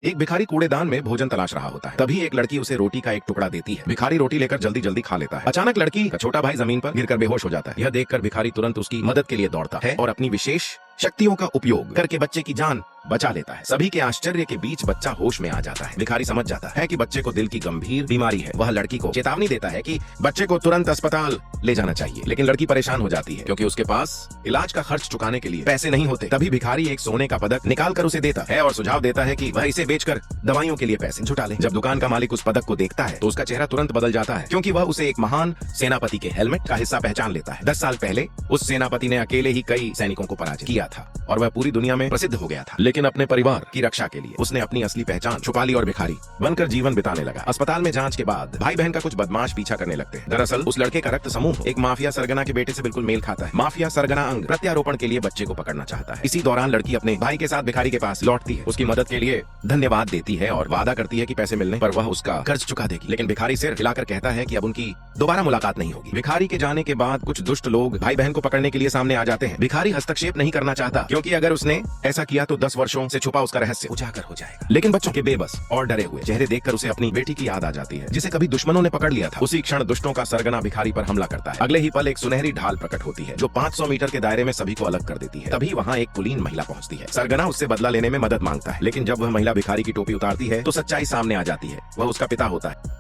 एक भिखारी कूड़ेदान में भोजन तलाश रहा होता है। तभी एक लड़की उसे रोटी का एक टुकड़ा देती है। भिखारी रोटी लेकर जल्दी जल्दी खा लेता है। अचानक लड़की का छोटा भाई जमीन पर गिरकर बेहोश हो जाता है। यह देखकर भिखारी तुरंत उसकी मदद के लिए दौड़ता है और अपनी विशेष शक्तियों का उपयोग करके बच्चे की जान बचा लेता है। सभी के आश्चर्य के बीच बच्चा होश में आ जाता है। भिखारी समझ जाता है कि बच्चे को दिल की गंभीर बीमारी है। वह लड़की को चेतावनी देता है कि बच्चे को तुरंत अस्पताल ले जाना चाहिए, लेकिन लड़की परेशान हो जाती है क्योंकि उसके पास इलाज का खर्च चुकाने के लिए पैसे नहीं होते। तभी भिखारी एक सोने का पदक निकाल कर उसे देता है और सुझाव देता है कि वह इसे बेचकर दवाइयों के लिए पैसे जुटा ले। जब दुकान का मालिक उस पदक को देखता है तो उसका चेहरा तुरंत बदल जाता है, क्योंकि वह उसे एक महान सेनापति के हेलमेट का हिस्सा पहचान लेता है। 10 साल पहले उस सेनापति ने अकेले ही कई सैनिकों को पराजित किया था और वह पूरी दुनिया में प्रसिद्ध हो गया था। लेकिन अपने परिवार की रक्षा के लिए उसने अपनी असली पहचान छुपा ली और भिखारी बनकर जीवन बिताने लगा। अस्पताल में जांच के बाद भाई बहन का कुछ बदमाश पीछा करने लगते हैं। दरअसल उस लड़के का रक्त समूह एक माफिया सरगना के बेटे से बिल्कुल मेल खाता है। माफिया सरगना अंग प्रत्यारोपण के लिए बच्चे को पकड़ना चाहता है। इसी दौरान लड़की अपने भाई के साथ भिखारी के पास लौटती है, उसकी मदद के लिए धन्यवाद देती है और वादा करती है कि पैसे मिलने पर वह उसका कर्ज चुका देगी। लेकिन भिखारी सिर हिलाकर कहता है कि अब उनकी दोबारा मुलाकात नहीं होगी। भिखारी के जाने के बाद कुछ दुष्ट लोग भाई बहन को पकड़ने के लिए सामने आ जाते हैं। भिखारी हस्तक्षेप नहीं करना चाहता, क्योंकि अगर उसने ऐसा किया तो 10 वर्षों से छुपा उसका रहस्य उजागर हो जाएगा। लेकिन बच्चों के बेबस और डरे हुए चेहरे देखकर उसे अपनी बेटी की याद आ जाती है, जिसे कभी दुश्मनों ने पकड़ लिया था। उसी क्षण दुष्टों का सरगना भिखारी पर हमला करता है। अगले ही पल एक सुनहरी ढाल प्रकट होती है जो 500 मीटर के दायरे में सभी को अलग कर देती है। तभी वहाँ एक कुलीन महिला पहुँचती है। सरगना उससे बदला लेने में मदद मांगता है, लेकिन जब वह महिला भिखारी की टोपी उतारती है तो सच्चाई सामने आ जाती है। वह उसका पिता होता है।